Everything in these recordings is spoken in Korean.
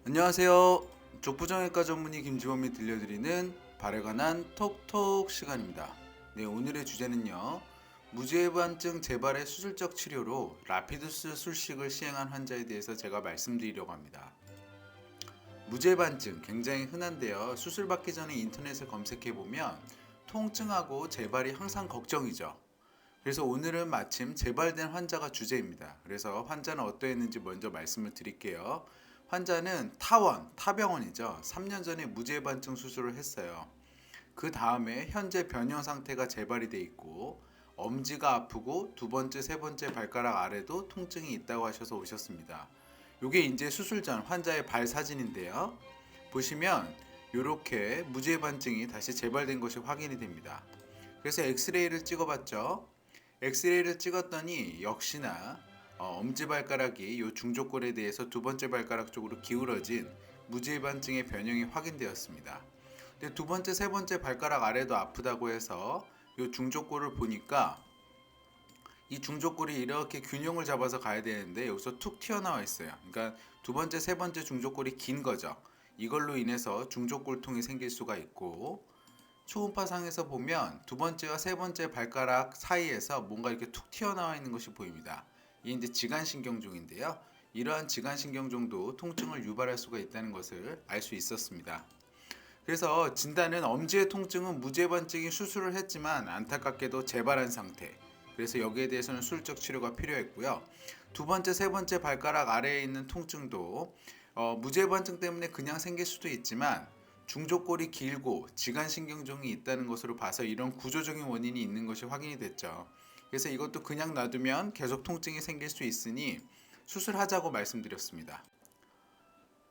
안녕하세요. 족부정외과 전문의 김지범이 들려드리는 발에 관한 톡톡 시간입니다. 네, 오늘의 주제는요. 무죄반증 재발의 수술적 치료로 라피두스 술식을 시행한 환자에 대해서 제가 말씀드리려고 합니다. 무죄반증 굉장히 흔한데요. 수술 받기 전에 인터넷에 검색해 보면 통증하고 재발이 항상 걱정이죠. 그래서 오늘은 마침 재발된 환자가 주제입니다. 그래서 환자는 어떠했는지 먼저 말씀을 드릴게요. 환자는 타병원이죠. 3년 전에 무죄반증 수술을 했어요. 그 다음에 현재 변형 상태가 재발이 돼 있고 엄지가 아프고 두 번째, 세 번째 발가락 아래도 통증이 있다고 하셔서 오셨습니다. 이게 이제 수술 전 환자의 발 사진인데요. 보시면 이렇게 무죄반증이 다시 재발된 것이 확인이 됩니다. 그래서 엑스레이를 찍어봤죠. 엑스레이를 찍었더니 역시나 엄지발가락이 이 중족골에 대해서 두 번째 발가락 쪽으로 기울어진 무죄반증의 변형이 확인되었습니다. 근데 두 번째, 세 번째 발가락 아래도 아프다고 해서 이 중족골을 보니까 이 중족골이 이렇게 균형을 잡아서 가야 되는데 여기서 툭 튀어나와 있어요. 그러니까 두 번째, 세 번째 중족골이 긴 거죠. 이걸로 인해서 중족골통이 생길 수가 있고 초음파상에서 보면 두 번째와 세 번째 발가락 사이에서 뭔가 이렇게 툭 튀어나와 있는 것이 보입니다. 이게 이제 지간신경종인데요. 이러한 지간신경종도 통증을 유발할 수가 있다는 것을 알 수 있었습니다. 그래서 진단은 엄지의 통증은 무죄반증이 수술을 했지만 안타깝게도 재발한 상태. 그래서 여기에 대해서는 수술적 치료가 필요했고요. 두 번째, 세 번째 발가락 아래에 있는 통증도 무죄반증 때문에 그냥 생길 수도 있지만 중족골이 길고 지간신경종이 있다는 것으로 봐서 이런 구조적인 원인이 있는 것이 확인이 됐죠. 그래서 이것도 그냥 놔두면 계속 통증이 생길 수 있으니 수술하자고 말씀드렸습니다.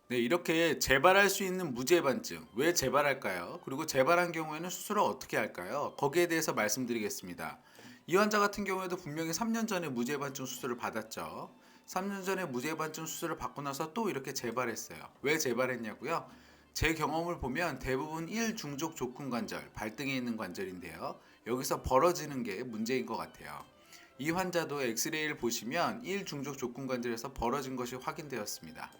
네, 이렇게 재발할 수 있는 무죄반증, 왜 재발할까요? 그리고 재발한 경우에는 수술을 어떻게 할까요? 거기에 대해서 말씀드리겠습니다. 이 환자 같은 경우에도 분명히 3년 전에 무죄반증 수술을 받았죠. 3년 전에 무죄반증 수술을 받고 나서 또 이렇게 재발했어요. 왜 재발했냐고요? 제 경험을 보면 대부분 1중족 족근관절, 발등에 있는 관절인데요. 여기서 벌어지는 게 문제인 것 같아요. 이 환자도 엑스레이를 보시면 1중족 족근관절에서 벌어진 것이 확인되었습니다.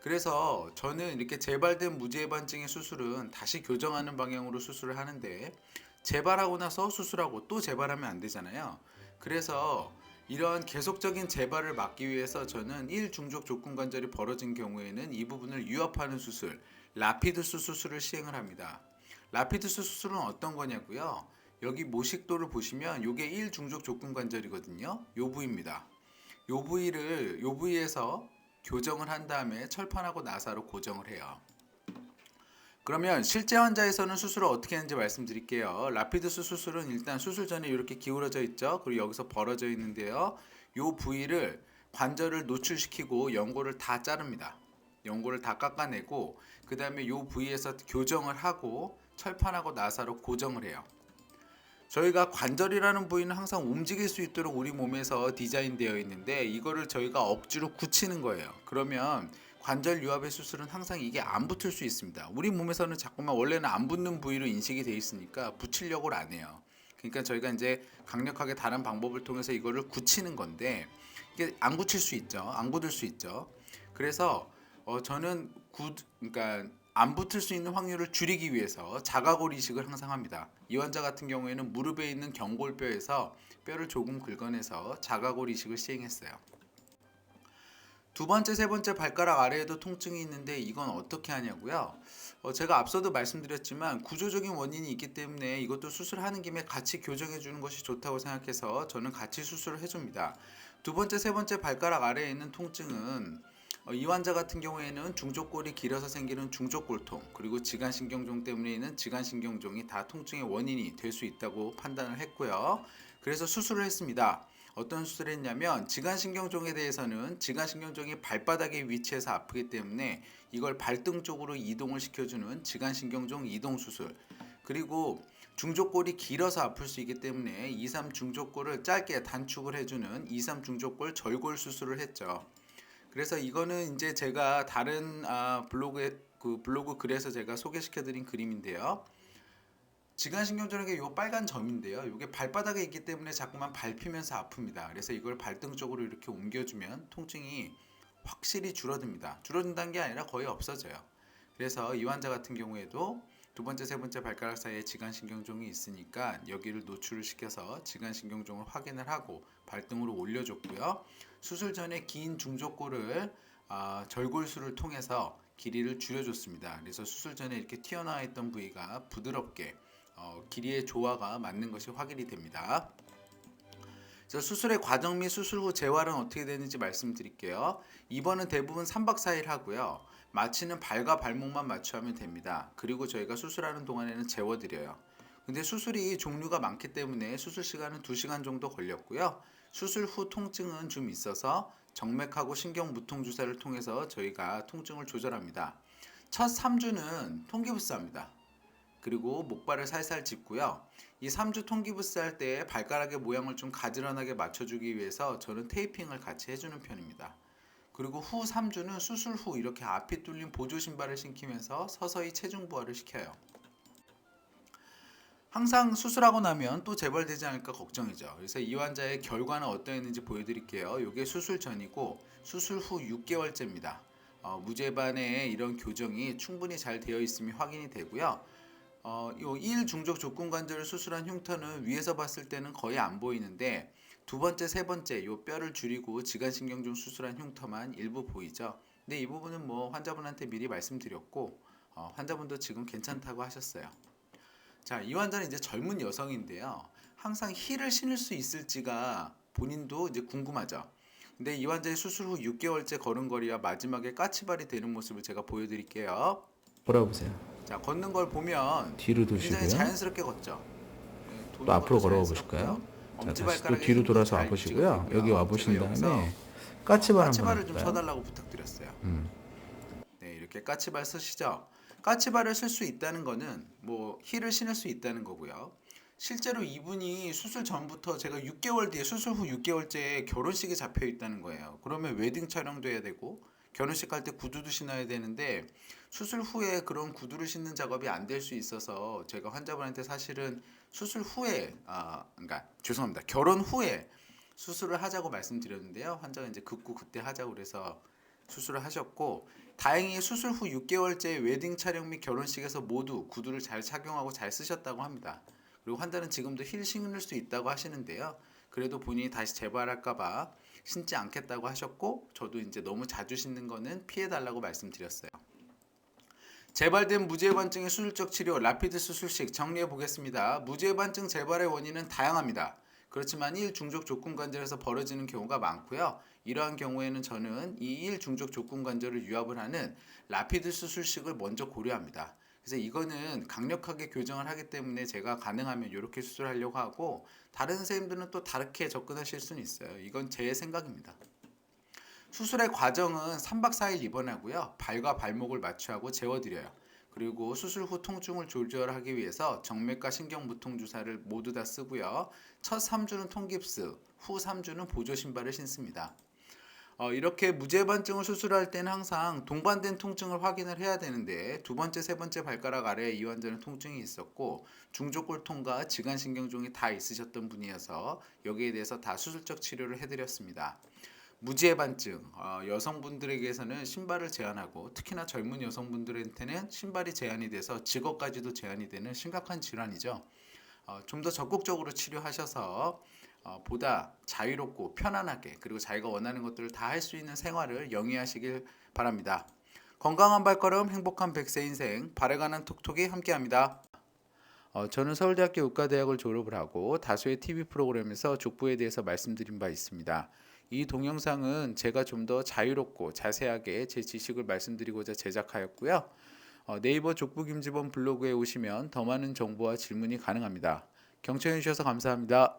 그래서 저는 이렇게 재발된 무죄반증의 수술은 다시 교정하는 방향으로 수술을 하는데 재발하고 나서 수술하고 또 재발하면 안 되잖아요. 그래서 이러한 계속적인 재발을 막기 위해서 저는 1중족 족근관절이 벌어진 경우에는 이 부분을 유압하는 수술, 라피두스 수술을 시행을 합니다. 라피두스 수술은 어떤 거냐고요? 여기 모식도를 보시면 이게 1중족 족근관절이거든요. 요 부위입니다. 요 부위에서 교정을 한 다음에 철판하고 나사로 고정을 해요. 그러면 실제 환자에서는 수술을 어떻게 하는지 말씀드릴게요. 라피두스 수술은 일단 수술 전에 이렇게 기울어져 있죠. 그리고 여기서 벌어져 있는데요. 요 부위를 관절을 노출시키고 연골을 다 자릅니다. 연골을 다 깎아내고 그 다음에 요 부위에서 교정을 하고 철판하고 나사로 고정을 해요. 저희가 관절이라는 부위는 항상 움직일 수 있도록 우리 몸에서 디자인되어 있는데 이거를 저희가 억지로 굳히는 거예요. 그러면 관절 유압의 수술은 항상 이게 안 붙을 수 있습니다. 우리 몸에서는 자꾸만 원래는 안 붙는 부위로 인식이 돼 있으니까 붙이려고 안 해요. 그러니까 저희가 이제 강력하게 다른 방법을 통해서 이거를 굳히는 건데 이게 안 굳힐 수 있죠. 안 굳을 수 있죠. 그래서 저는 그러니까 안 붙을 수 있는 확률을 줄이기 위해서 자가골 이식을 항상 합니다. 이 환자 같은 경우에는 무릎에 있는 경골뼈에서 뼈를 조금 긁어내서 자가골 이식을 시행했어요. 두 번째, 세 번째 발가락 아래에도 통증이 있는데 이건 어떻게 하냐고요? 제가 앞서도 말씀드렸지만 구조적인 원인이 있기 때문에 이것도 수술하는 김에 같이 교정해 주는 것이 좋다고 생각해서 저는 같이 수술을 해줍니다. 두 번째, 세 번째 발가락 아래에 있는 통증은 이 환자 같은 경우에는 중족골이 길어서 생기는 중족골통 그리고 지간신경종 때문에 있는 지간신경종이 다 통증의 원인이 될 수 있다고 판단을 했고요. 그래서 수술을 했습니다. 어떤 수술을 했냐면 지간신경종에 대해서는 지간신경종이 발바닥에 위치해서 아프기 때문에 이걸 발등 쪽으로 이동을 시켜주는 지간신경종 이동 수술, 그리고 중족골이 길어서 아플 수 있기 때문에 2, 3 중족골을 짧게 단축을 해주는 2, 3 중족골 절골 수술을 했죠. 그래서 이거는 이제 제가 다른 블로그 글에서 제가 소개시켜드린 그림인데요. 지간신경전의 요 빨간 점인데요. 이게 발바닥에 있기 때문에 자꾸만 밟히면서 아픕니다. 그래서 이걸 발등 쪽으로 이렇게 옮겨주면 통증이 확실히 줄어듭니다. 줄어든다는 게 아니라 거의 없어져요. 그래서 이 환자 같은 경우에도 두 번째, 세 번째 발가락 사이에 지간신경종이 있으니까 여기를 노출을 시켜서 지간신경종을 확인을 하고 발등으로 올려줬고요. 수술 전에 긴 중족골을 절골술을 통해서 길이를 줄여줬습니다. 그래서 수술 전에 이렇게 튀어나와 있던 부위가 부드럽게 길이의 조화가 맞는 것이 확인이 됩니다. 수술의 과정 및 수술 후 재활은 어떻게 되는지 말씀드릴게요. 입원은 대부분 3박 4일 하고요. 마취는 발과 발목만 마취하면 됩니다. 그리고 저희가 수술하는 동안에는 재워드려요. 근데 수술이 종류가 많기 때문에 수술 시간은 2시간 정도 걸렸고요. 수술 후 통증은 좀 있어서 정맥하고 신경 무통 주사를 통해서 저희가 통증을 조절합니다. 첫 3주는 통기부스합니다. 그리고 목발을 살살 짚고요. 이 3주 통기부스 할 때 발가락의 모양을 좀 가지런하게 맞춰주기 위해서 저는 테이핑을 같이 해주는 편입니다. 그리고 후 3주는 수술 후 이렇게 앞이 뚫린 보조 신발을 신기면서 서서히 체중 부하를 시켜요. 항상 수술하고 나면 또 재발되지 않을까 걱정이죠. 그래서 이 환자의 결과는 어떠했는지 보여드릴게요. 이게 수술 전이고 수술 후 6개월째입니다. 무죄반의 이런 교정이 충분히 잘 되어 있음이 확인이 되고요. 요 1 중적 족근관절을 수술한 흉터는 위에서 봤을 때는 거의 안 보이는데 두 번째, 세 번째 요 뼈를 줄이고 지간신경종 수술한 흉터만 일부 보이죠. 근데 이 부분은 뭐 환자분한테 미리 말씀드렸고 환자분도 지금 괜찮다고 하셨어요. 자, 이 환자는 이제 젊은 여성인데요. 항상 힐을 신을 수 있을지가 본인도 이제 궁금하죠. 근데 이 환자의 수술 후 6개월째 걸음걸이와 마지막에 까치발이 되는 모습을 제가 보여드릴게요. 걸어보세요. 자, 걷는 걸 보면 뒤로 굉장히 두시고요. 자연스럽게 걷죠. 도는 또 앞으로 것도 걸어가 자연스럽고요. 보실까요? 자, 다시 또 엄지발가락에 뒤로 힘도 돌아서 잘 와보시고요. 유지가 되고요. 여기 와보신 제가 여기서 다음에 까치발 한번 까치발을 좀 해볼까요? 쳐달라고 부탁드렸어요. 음. 네, 이렇게 까치발 쓰시죠. 까치발을 쓸 수 있다는 거는 뭐 힐을 신을 수 있다는 거고요. 실제로 이분이 수술 전부터 제가 6개월 뒤에 수술 후 6개월째에 결혼식이 잡혀 있다는 거예요. 그러면 웨딩 촬영도 해야 되고 결혼식 갈 때 구두도 신어야 되는데 수술 후에 그런 구두를 신는 작업이 안 될 수 있어서 제가 환자분한테 사실은 수술 후에 그러니까 죄송합니다. 결혼 후에 수술을 하자고 말씀드렸는데요. 환자가 이제 극구 그때 하자고 그래서 수술을 하셨고 다행히 수술 후 6개월째 웨딩 촬영 및 결혼식에서 모두 구두를 잘 착용하고 잘 쓰셨다고 합니다. 그리고 환자는 지금도 힐 신을 수 있다고 하시는데요. 그래도 본인이 다시 재발할까봐 신지 않겠다고 하셨고 저도 이제 너무 자주 신는 거는 피해달라고 말씀드렸어요. 재발된 무지해반증의 수술적 치료 라피드 수술식 정리해 보겠습니다. 무지해반증 재발의 원인은 다양합니다. 그렇지만 1 중적 족근관절에서 벌어지는 경우가 많고요. 이러한 경우에는 저는 이 1 중적 족근관절을 유압을 하는 라피드 수술식을 먼저 고려합니다. 그래서 이거는 강력하게 교정을 하기 때문에 제가 가능하면 이렇게 수술하려고 하고 다른 선생님들은 또 다르게 접근하실 수는 있어요. 이건 제 생각입니다. 수술의 과정은 3박 4일 입원하고요. 발과 발목을 마취하고 재워드려요. 그리고 수술 후 통증을 조절하기 위해서 정맥과 신경 무통 주사를 모두 다 쓰고요. 첫 3주는 통깁스, 후 3주는 보조 신발을 신습니다. 이렇게 무죄반증을 수술할 때는 항상 동반된 통증을 확인을 해야 되는데 두 번째, 세 번째 발가락 아래에 이 환자는 통증이 있었고 중족골통과 지간신경종이 다 있으셨던 분이어서 여기에 대해서 다 수술적 치료를 해드렸습니다. 무지해반증 여성분들에게서는 신발을 제한하고 특히나 젊은 여성분들한테는 신발이 제한이 돼서 직업까지도 제한이 되는 심각한 질환이죠. 좀 더 적극적으로 치료하셔서 보다 자유롭고 편안하게 그리고 자기가 원하는 것들을 다 할 수 있는 생활을 영위하시길 바랍니다. 건강한 발걸음 행복한 100세 인생 발에 관한 톡톡이 함께합니다. 저는 서울대학교 의과대학을 졸업을 하고 다수의 TV 프로그램에서 족부에 대해서 말씀드린 바 있습니다. 이 동영상은 제가 좀 더 자유롭고 자세하게 제 지식을 말씀드리고자 제작하였고요. 네이버 족부 김지범 블로그에 오시면 더 많은 정보와 질문이 가능합니다. 경청해 주셔서 감사합니다.